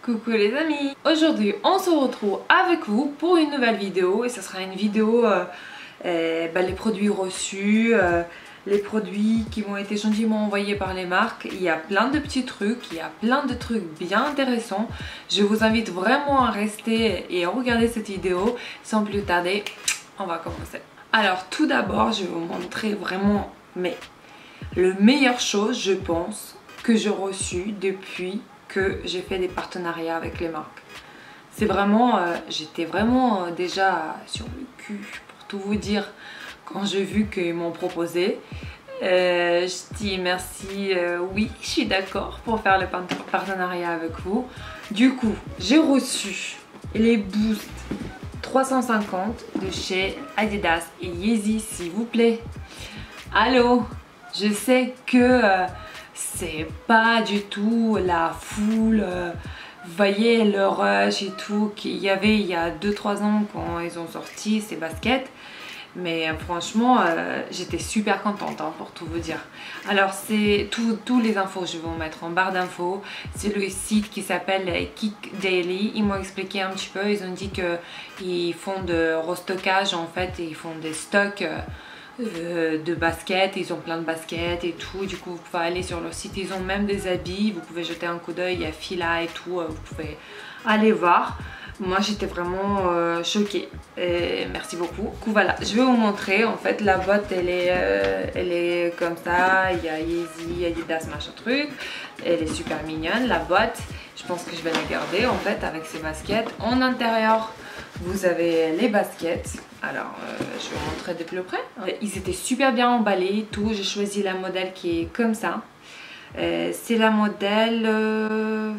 Coucou les amis. Aujourd'hui on se retrouve avec vous pour une nouvelle vidéo et ce sera une vidéo les produits reçus, les produits qui m'ont été gentiment envoyés par les marques. Il y a plein de petits trucs, il y a plein de trucs bien intéressants. Je vous invite vraiment à rester et à regarder cette vidéo. Sans plus tarder, on va commencer. Alors tout d'abord je vais vous montrer vraiment le meilleure chose je pense que j'ai reçu depuis que j'ai fait des partenariats avec les marques. C'est vraiment, j'étais vraiment déjà sur le cul pour tout vous dire quand j'ai vu qu'ils m'ont proposé. Je dis merci, oui je suis d'accord pour faire le partenariat avec vous. Du coup j'ai reçu les Boost 350 de chez Adidas et Yeezy s'il vous plaît. Allô, je sais que c'est pas du tout la foule, vous voyez le rush et tout qu'il y avait il y a 2-3 ans quand ils ont sorti ces baskets. Mais franchement j'étais super contente pour tout vous dire. Alors c'est tous les infos je vais vous mettre en barre d'infos. C'est le site qui s'appelle Kick Daily. Ils m'ont expliqué un petit peu, ils ont dit qu'ils font de restockage en fait et ils font des stocks de baskets, ils ont plein de baskets et tout, du coup vous pouvez aller sur leur site, ils ont même des habits, vous pouvez jeter un coup d'œil, il y a Fila et tout, vous pouvez aller voir. Moi j'étais vraiment choquée et merci beaucoup. Du coup voilà, je vais vous montrer en fait la boîte elle est comme ça, il y a Yeezy, Adidas machin truc, elle est super mignonne la boîte, je pense que je vais la garder en fait avec ces baskets. En intérieur vous avez les baskets. Alors je vais vous montrer de plus près. Ils étaient super bien emballés et tout. J'ai choisi la modèle qui est comme ça. C'est la modèle... je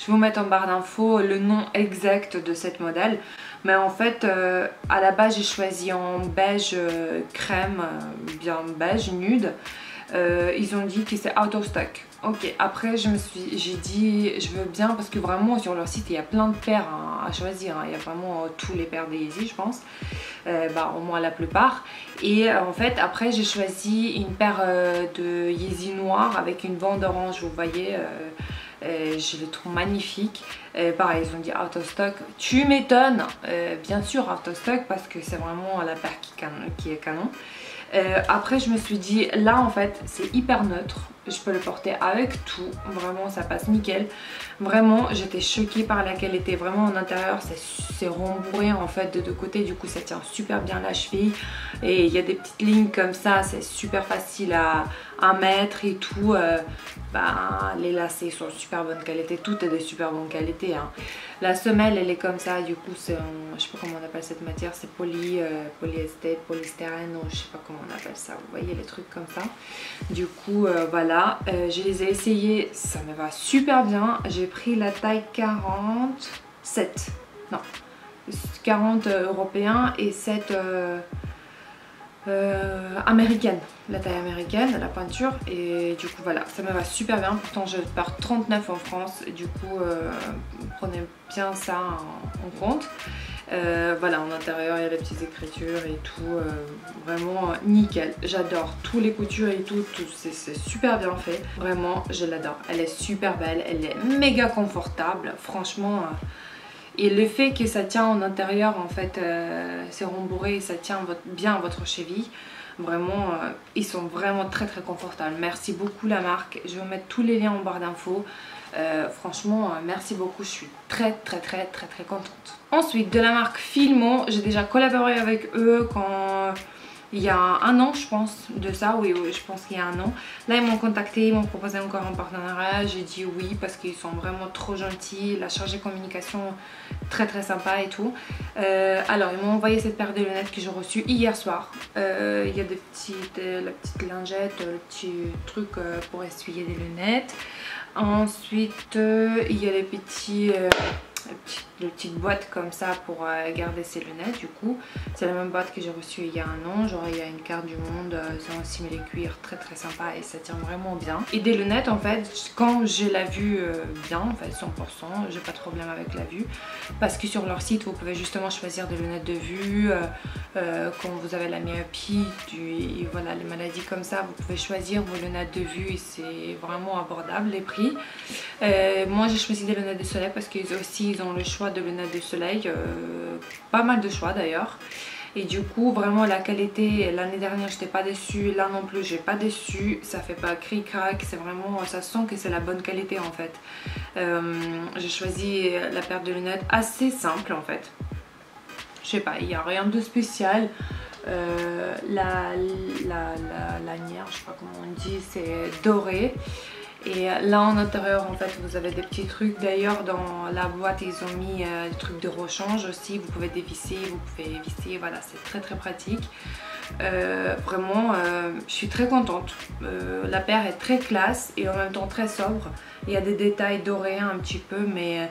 vais vous mettre en barre d'infos le nom exact de cette modèle. Mais en fait à la base j'ai choisi en beige crème, bien beige nude. Ils ont dit que c'est out of stock. Ok, après j'ai dit je veux bien parce que vraiment sur leur site il y a plein de paires à choisir. Il y a vraiment tous les paires de Yeezy je pense, au moins la plupart. Et en fait après j'ai choisi une paire de Yeezy noir avec une bande orange, vous voyez. Je les trouve magnifiques. Pareil ils ont dit out of stock. Tu m'étonnes, bien sûr out of stock parce que c'est vraiment la paire qui est canon. Après je me suis dit là en fait c'est hyper neutre, je peux le porter avec tout, vraiment ça passe nickel. Vraiment j'étais choquée par la qualité, vraiment en intérieur c'est rembourré en fait de deux côtés, du coup ça tient super bien la cheville et il y a des petites lignes comme ça, c'est super facile à mettre et tout. Les lacets sont de super bonne qualité, tout est de super bonne qualité hein. La semelle elle est comme ça, du coup c'est je sais pas comment on appelle cette matière, c'est polyester, polystyrène ou je sais pas comment on appelle ça, vous voyez les trucs comme ça. Du coup voilà, je les ai essayés, ça me va super bien. J'ai pris la taille 47, non 40 européen et 7 américaine, la taille américaine, la peinture. Et du coup voilà, ça me va super bien. Pourtant je pars 39 en France, du coup prenez bien ça en compte. Voilà, en intérieur il y a les petites écritures et tout, vraiment nickel. J'adore tous les coutures et tout c'est super bien fait, vraiment je l'adore. Elle est super belle, elle est méga confortable franchement. Et le fait que ça tient en intérieur en fait, c'est rembourré et ça tient bien à votre cheville. Vraiment, ils sont vraiment très confortables. Merci beaucoup la marque. Je vais vous mettre tous les liens en barre d'infos. Franchement, merci beaucoup. Je suis très contente. Ensuite, de la marque Filmo, j'ai déjà collaboré avec eux quand... il y a un an je pense de ça, oui je pense qu'il y a un an. Là ils m'ont contacté, ils m'ont proposé encore un partenariat, j'ai dit oui parce qu'ils sont vraiment trop gentils, la chargée de communication très sympa et tout. Alors ils m'ont envoyé cette paire de lunettes que j'ai reçue hier soir. Il y a la petite lingette, le petit truc pour essuyer des lunettes. Ensuite il y a les petites des petites boîtes comme ça pour garder ses lunettes. Du coup c'est la même boîte que j'ai reçue il y a un an, genre il y a une carte du monde, c'est en simili cuir, très très sympa et ça tient vraiment bien. Et des lunettes en fait, quand j'ai la vue bien, en fait 100%, j'ai pas de problème avec la vue, parce que sur leur site vous pouvez justement choisir des lunettes de vue, quand vous avez la myopie, voilà, les maladies comme ça, vous pouvez choisir vos lunettes de vue et c'est vraiment abordable les prix. Moi j'ai choisi des lunettes de soleil parce qu'ils aussi ils ont le choix de lunettes de soleil, pas mal de choix d'ailleurs. Et du coup vraiment la qualité, l'année dernière j'étais pas déçue, là non plus j'ai pas déçu, ça fait pas cric-crac, c'est vraiment, ça sent que c'est la bonne qualité en fait. J'ai choisi la paire de lunettes assez simple en fait, je sais pas, il n'y a rien de spécial. La lanière, je sais pas comment on dit, c'est doré. Et là en intérieur en fait vous avez des petits trucs, d'ailleurs dans la boîte ils ont mis des trucs de rechange aussi, vous pouvez dévisser, vous pouvez visser, voilà c'est très très pratique. Vraiment je suis très contente, la paire est très classe et en même temps très sobre, il y a des détails dorés un petit peu mais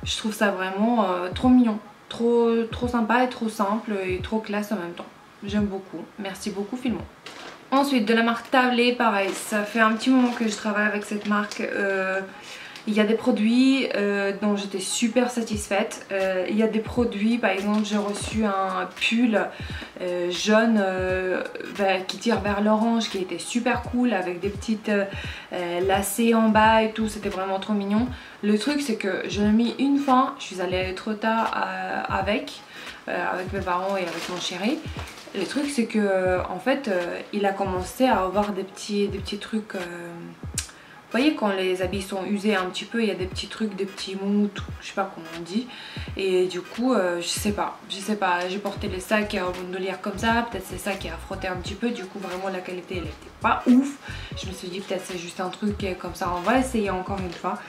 je trouve ça vraiment trop mignon, trop sympa et trop simple et trop classe en même temps. J'aime beaucoup, merci beaucoup Filmon. Ensuite de la marque Tavlé, pareil, ça fait un petit moment que je travaille avec cette marque. Il y a des produits dont j'étais super satisfaite. Il y a des produits, par exemple j'ai reçu un pull jaune qui tire vers l'orange, qui était super cool avec des petites lacets en bas et tout, c'était vraiment trop mignon. Le truc c'est que je l'ai mis une fois, je suis allée trop tard avec mes parents et avec mon chéri. Le truc c'est que en fait il a commencé à avoir des petits trucs, vous voyez quand les habits sont usés un petit peu, il y a des petits trucs, des petits mous, je sais pas comment on dit. Et du coup je sais pas, j'ai porté les sacs en bandoulière comme ça, peut-être c'est ça qui a frotté un petit peu, du coup vraiment la qualité elle était pas ouf. Je me suis dit peut-être c'est juste un truc comme ça, on va essayer encore une fois.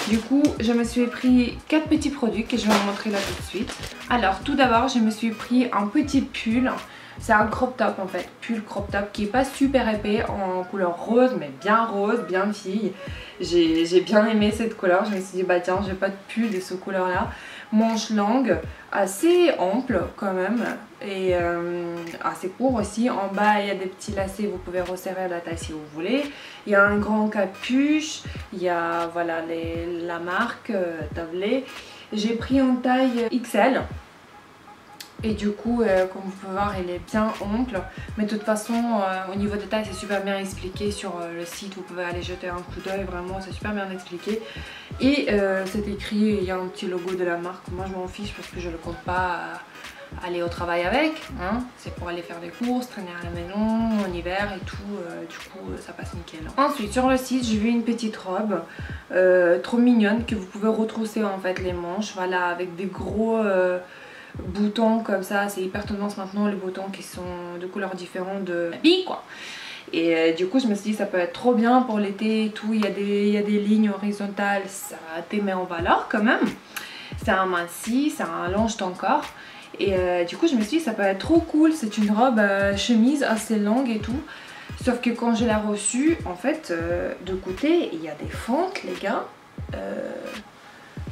Du coup je me suis pris 4 petits produits que je vais vous montrer là tout de suite. Alors tout d'abord je me suis pris un petit pull. C'est un crop top en fait, pull crop top qui est pas super épais, en couleur rose mais bien rose, bien fille. J'ai bien aimé cette couleur, je me suis dit bah tiens j'ai pas de pull de cette couleur là. Manche longue, assez ample quand même et assez court aussi. En bas il y a des petits lacets, vous pouvez resserrer la taille si vous voulez. Il y a un grand capuche, il y a voilà la marque Tavlé. J'ai pris en taille XL. Et du coup, comme vous pouvez voir, il est bien ample. Mais de toute façon, au niveau des tailles, c'est super bien expliqué sur le site. Vous pouvez aller jeter un coup d'œil, vraiment, c'est super bien expliqué. Et c'est écrit, il y a un petit logo de la marque. Moi, je m'en fiche parce que je ne compte pas aller au travail avec. Hein. C'est pour aller faire des courses, traîner à la maison, en hiver et tout. Du coup, ça passe nickel. Ensuite, sur le site, j'ai vu une petite robe trop mignonne que vous pouvez retrousser en fait les manches. Voilà, avec des gros... boutons comme ça, c'est hyper tendance maintenant les boutons qui sont de couleurs différentes de habits quoi. Et du coup je me suis dit ça peut être trop bien pour l'été et tout, il y a des lignes horizontales, ça te met en valeur quand même. C'est un minci, ça allonge ton corps. Et du coup je me suis dit ça peut être trop cool, c'est une robe chemise assez longue et tout. Sauf que quand je l'ai reçue, en fait de côté il y a des fentes les gars.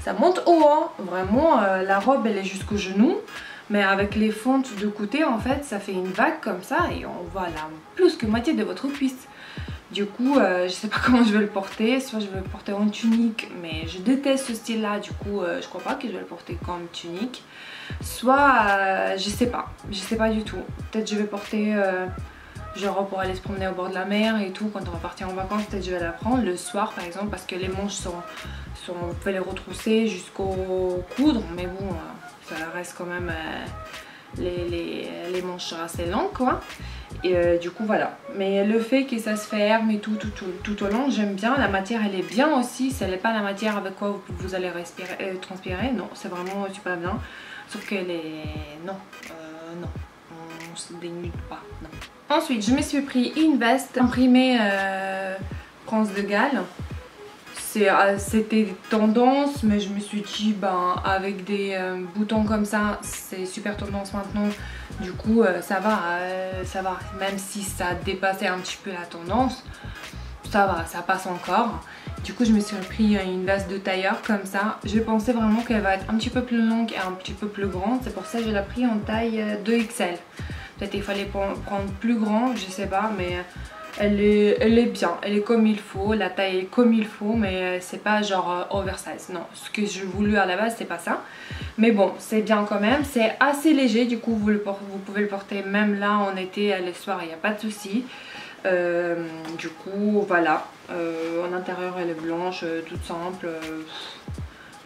Ça monte haut hein. Vraiment la robe elle est jusqu'au genou, mais avec les fentes de côté en fait ça fait une vague comme ça et on voit là plus que moitié de votre cuisse. Du coup je sais pas comment je vais le porter, soit je vais le porter en tunique mais je déteste ce style là, du coup je crois pas que je vais le porter comme tunique, soit je sais pas du tout, peut-être je vais porter genre pour aller se promener au bord de la mer et tout, quand on va partir en vacances peut-être je vais la prendre le soir par exemple, parce que les manches sont vous pouvez les retrousser jusqu'au coudre, mais bon ça reste quand même les manches assez longues quoi. Et du coup voilà, mais le fait que ça se ferme et tout au long, j'aime bien. La matière elle est bien aussi, ce n'est pas la matière avec quoi vous allez transpirer, non, c'est vraiment super bien, sauf qu'elle est... non, on se dénude pas, non. Ensuite je me suis pris une veste imprimée France de Galles. C'était tendance, mais je me suis dit ben avec des boutons comme ça c'est super tendance maintenant, du coup ça va, même si ça dépassait un petit peu la tendance, ça va, ça passe encore. Du coup je me suis pris une veste de tailleur comme ça. Je pensais vraiment qu'elle va être un petit peu plus longue et un petit peu plus grande. C'est pour ça que je l'ai pris en taille 2XL. Peut-être il fallait prendre plus grand, je sais pas, mais elle est bien. Elle est comme il faut, la taille est comme il faut, mais c'est pas genre oversize. Non, ce que je voulais à la base c'est pas ça. Mais bon, c'est bien quand même. C'est assez léger, du coup vous pouvez le porter même là en été, le soir, il n'y a pas de souci. Du coup voilà, en intérieur elle est blanche, toute simple.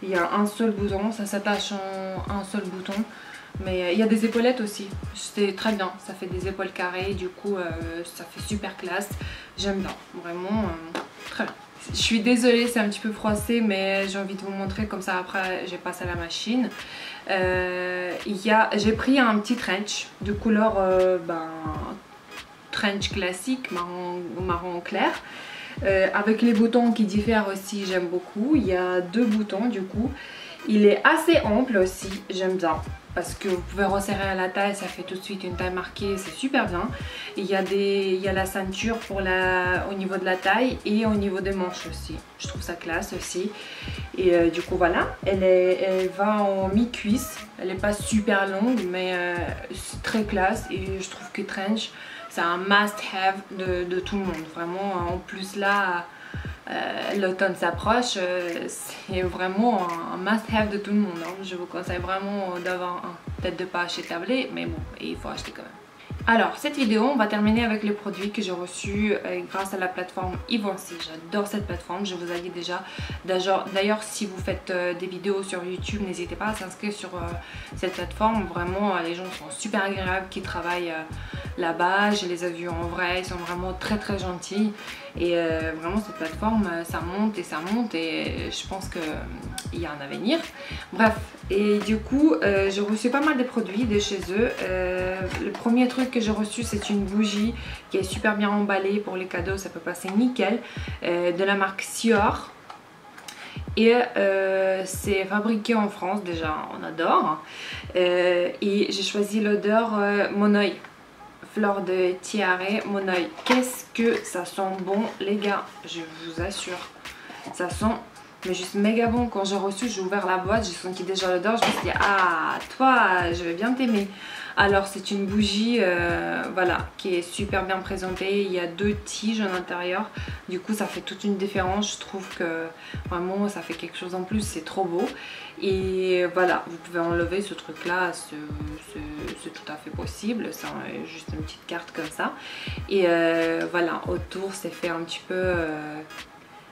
Il y a un seul bouton, ça s'attache en un seul bouton. Mais il y a des épaulettes aussi, c'est très bien, ça fait des épaules carrées, du coup ça fait super classe. J'aime bien, vraiment très bien. Je suis désolée, c'est un petit peu froissé, mais j'ai envie de vous montrer, comme ça après j'ai passé à la machine. J'ai pris un petit trench de couleur trench classique, marron clair. Avec les boutons qui diffèrent aussi, j'aime beaucoup. Il y a 2 boutons du coup. Il est assez ample aussi, j'aime bien. Parce que vous pouvez resserrer à la taille, ça fait tout de suite une taille marquée, c'est super bien. Il y a la ceinture au niveau de la taille et au niveau des manches aussi. Je trouve ça classe aussi. Et du coup voilà, elle va en mi-cuisse. Elle n'est pas super longue, mais c'est très classe. Et je trouve que trench, c'est un must-have de tout le monde. Vraiment, en plus là, l'automne s'approche, c'est vraiment un must-have de tout le monde. Hein. Je vous conseille vraiment d'avoir un. Peut-être de pas acheter tablé, mais bon, il faut acheter quand même. Alors, cette vidéo, on va terminer avec les produits que j'ai reçus grâce à la plateforme Evency. J'adore cette plateforme, je vous ai dit déjà. D'ailleurs, si vous faites des vidéos sur YouTube, n'hésitez pas à s'inscrire sur cette plateforme. Vraiment, les gens sont super agréables qui travaillent là-bas. Je les ai vus en vrai, ils sont vraiment très très gentils. Et vraiment, cette plateforme, ça monte et je pense qu'il y a un avenir. Bref, et du coup, j'ai reçu pas mal de produits de chez eux. Le premier truc que j'ai reçu, c'est une bougie qui est super bien emballée pour les cadeaux, ça peut passer nickel, de la marque Sior. Et c'est fabriqué en France, déjà on adore. Et j'ai choisi l'odeur Mon Oeil, fleur de tiare Mon Oeil. Qu'est-ce que ça sent bon les gars, je vous assure, ça sent mais juste méga bon. Quand j'ai reçu, j'ai ouvert la boîte, j'ai senti déjà l'odeur, je me suis dit ah toi je vais bien t'aimer. Alors c'est une bougie voilà, qui est super bien présentée. Il y a 2 tiges à l'intérieur, du coup ça fait toute une différence. Je trouve que vraiment ça fait quelque chose en plus, c'est trop beau. Et voilà, vous pouvez enlever ce truc là, c'est tout à fait possible. C'est juste une petite carte comme ça. Et voilà, autour c'est fait un petit peu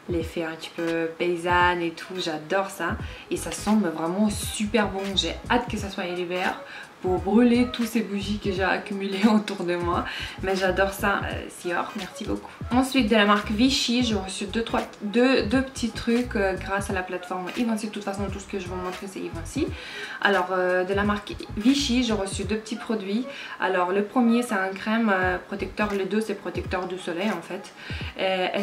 l'effet un petit peu paysanne et tout, j'adore ça. Et ça sent vraiment super bon. J'ai hâte que ça soit l'hiver pour brûler tous ces bougies que j'ai accumulées autour de moi. Mais j'adore ça, Sior, merci beaucoup. Ensuite, de la marque Vichy, j'ai reçu deux petits trucs grâce à la plateforme Evency. De toute façon, tout ce que je vais vous montrer, c'est Evency. Alors, de la marque Vichy, j'ai reçu 2 petits produits. Alors, le premier, c'est un crème protecteur. Le 2, c'est protecteur du soleil, en fait.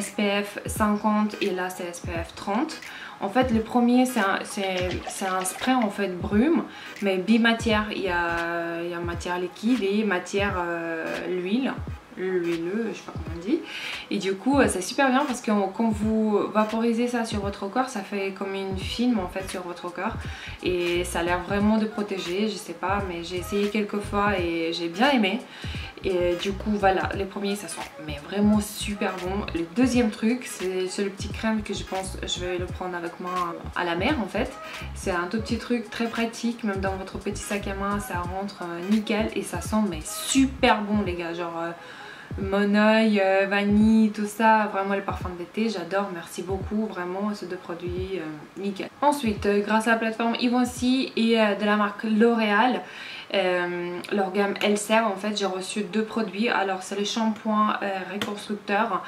SPF 50 et là, c'est SPF 30. En fait, le premier, c'est un spray en fait brume, mais bimatière. Il y a matière liquide et matière l'huileux, je sais pas comment on dit. Et du coup, c'est super bien parce que quand vous vaporisez ça sur votre corps, ça fait comme une film en fait sur votre corps. Et ça a l'air vraiment de protéger, je sais pas, mais j'ai essayé quelques fois et j'ai bien aimé. Et du coup voilà, les premiers ça sent mais vraiment super bon. Le deuxième truc c'est le petit crème que je pense je vais le prendre avec moi à la mer en fait. C'est un tout petit truc très pratique, même dans votre petit sac à main ça rentre nickel et ça sent mais super bon les gars, genre Mon Oeil, vanille, tout ça, vraiment le parfum d'été, j'adore, merci beaucoup, vraiment ces 2 produits, nickel. Ensuite, grâce à la plateforme Evency et de la marque L'Oréal, leur gamme Elser, en fait j'ai reçu 2 produits. Alors c'est le shampoing reconstructeur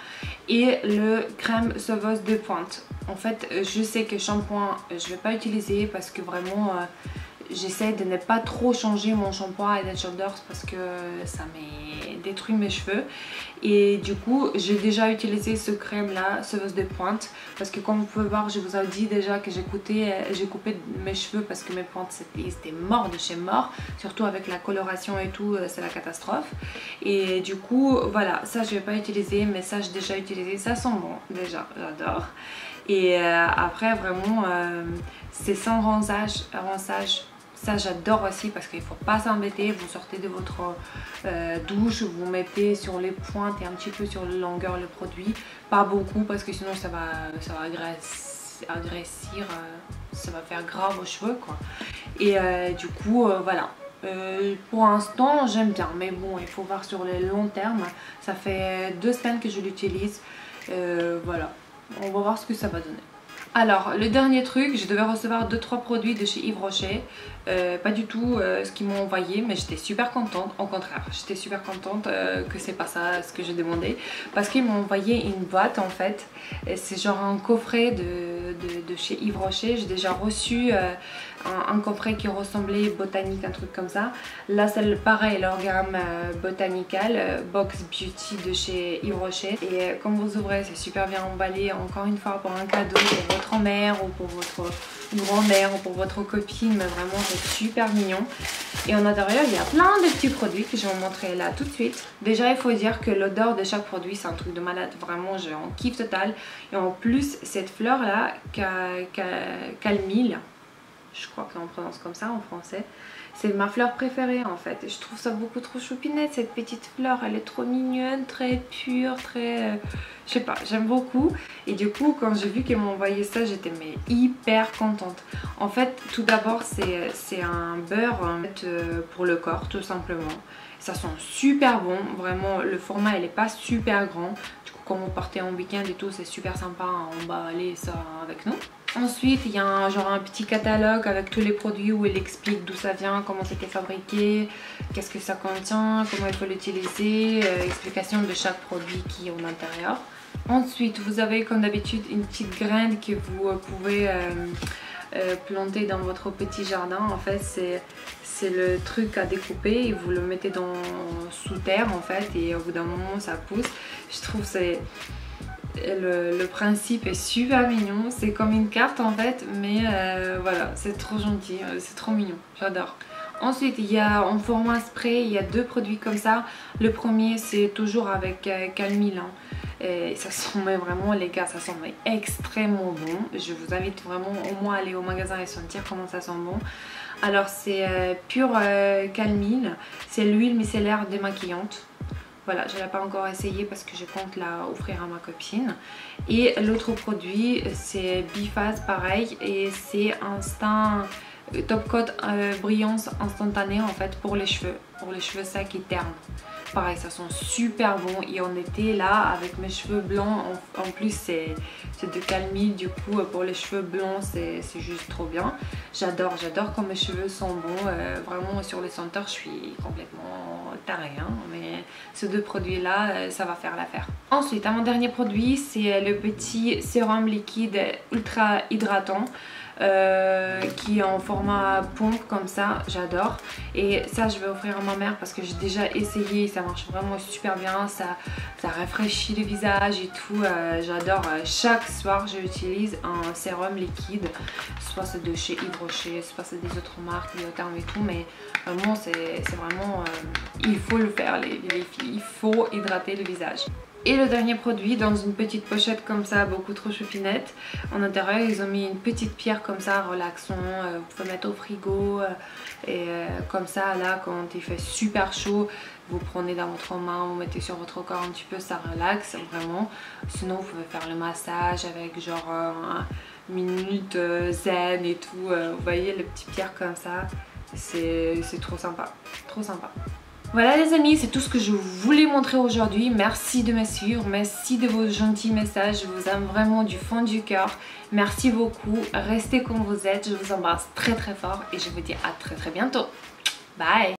et le crème sauveuse de pointe. En fait je sais que shampoing je vais pas utiliser parce que vraiment j'essaie de ne pas trop changer mon shampoing Head & Shoulders parce que ça me détruit mes cheveux. Et du coup j'ai déjà utilisé ce crème là, sauveuse de pointe, parce que comme vous pouvez voir je vous ai dit déjà que j'ai coupé mes cheveux parce que mes pointes étaient morts de chez mort, surtout avec la coloration et tout, c'est la catastrophe. Et du coup voilà, ça je vais pas utiliser, mais ça j'ai déjà utilisé, ça sent bon déjà, j'adore. Et après vraiment c'est sans ronçage. Ça j'adore aussi parce qu'il ne faut pas s'embêter. Vous sortez de votre douche, vous mettez sur les pointes et un petit peu sur la longueur le produit. Pas beaucoup parce que sinon ça va agressir, ça va faire grave aux cheveux quoi. Et du coup voilà. Pour l'instant j'aime bien, mais bon il faut voir sur le long terme. Ça fait 2 semaines que je l'utilise. Voilà, on va voir ce que ça va donner. Alors le dernier truc, je devais recevoir 2-3 produits de chez Yves Rocher. Pas du tout ce qu'ils m'ont envoyé, mais j'étais super contente. Au contraire, j'étais super contente que c'est pas ça ce que j'ai demandé, parce qu'ils m'ont envoyé une boîte en fait. C'est genre un coffret de chez Yves Rocher. J'ai déjà reçu un coffret qui ressemblait botanique, un truc comme ça. Là c'est pareil, leur gamme Botanical Box Beauty de chez Yves Rocher. Et comme vous ouvrez, c'est super bien emballé, encore une fois pour un cadeau pour votre mère ou pour votre grand-mère ou pour votre copine, mais vraiment c'est super mignon. Et en intérieur il y a plein de petits produits que je vais vous montrer là tout de suite. Déjà il faut dire que l'odeur de chaque produit c'est un truc de malade, vraiment j'ai un kiff total. Et en plus cette fleur là, Calmille, je crois qu'on prononce comme ça en français, c'est ma fleur préférée en fait. Et je trouve ça beaucoup trop choupinette cette petite fleur, elle est trop mignonne, très pure, très... je sais pas, j'aime beaucoup. Et du coup quand j'ai vu qu'ils m'ont envoyé ça, j'étais mais hyper contente. En fait tout d'abord c'est un beurre en fait, pour le corps tout simplement. Ça sent super bon, vraiment le format il est pas super grand. Du coup quand vous partez en week-end et tout, c'est super sympa à emballer ça avec nous. Ensuite il y a un petit catalogue avec tous les produits où il explique d'où ça vient, comment c'était fabriqué, qu'est-ce que ça contient, comment il faut l'utiliser, explication de chaque produit qui est à l'intérieur. Ensuite vous avez comme d'habitude une petite graine que vous pouvez planter dans votre petit jardin. En fait c'est le truc à découper et vous le mettez sous terre en fait, et au bout d'un moment ça pousse. Je trouve c'est... Le principe est super mignon, c'est comme une carte en fait, mais voilà, c'est trop gentil, c'est trop mignon, j'adore. Ensuite il y a en format spray, il y a 2 produits comme ça. Le premier c'est toujours avec Calmille, hein. Et ça sent vraiment les gars, ça sent extrêmement bon. Je vous invite vraiment au moins à aller au magasin et sentir comment ça sent bon. Alors c'est pur Calmille, c'est l'huile micellaire démaquillante. Voilà, je ne l'ai pas encore essayé parce que je compte la offrir à ma copine. Et l'autre produit c'est Biphase, pareil, et c'est Instinct Top Coat brillance instantanée en fait pour les cheveux secs et ternes. Pareil, ça sent super bon. Et en été là avec mes cheveux blancs, en plus c'est de Calmille, du coup pour les cheveux blancs c'est juste trop bien. J'adore quand mes cheveux sont bons. Vraiment sur les senteurs je suis complètement tarée, hein, mais ces 2 produits là ça va faire l'affaire. Ensuite mon dernier produit c'est le petit sérum liquide ultra hydratant. Qui est en format pompe comme ça, j'adore. Et ça je vais offrir à ma mère parce que j'ai déjà essayé, ça marche vraiment super bien, ça rafraîchit le visage et tout. J'adore, chaque soir j'utilise un sérum liquide, soit c'est de chez Yves Rocher, soit c'est des autres marques, Biotherm et tout, mais vraiment c'est vraiment il faut le faire les filles, il faut hydrater le visage. Et le dernier produit dans une petite pochette comme ça, beaucoup trop choupinette. En intérieur ils ont mis une petite pierre comme ça, relaxant, vous pouvez mettre au frigo. Et comme ça là quand il fait super chaud, vous prenez dans votre main, vous mettez sur votre corps un petit peu, ça relaxe vraiment. Sinon vous pouvez faire le massage avec genre une minute zen et tout. Vous voyez les petites pierres comme ça, c'est trop sympa, trop sympa. Voilà les amis, c'est tout ce que je voulais montrer aujourd'hui. Merci de me suivre, merci de vos gentils messages, je vous aime vraiment du fond du cœur. Merci beaucoup, restez comme vous êtes, je vous embrasse très très fort et je vous dis à très très bientôt. Bye.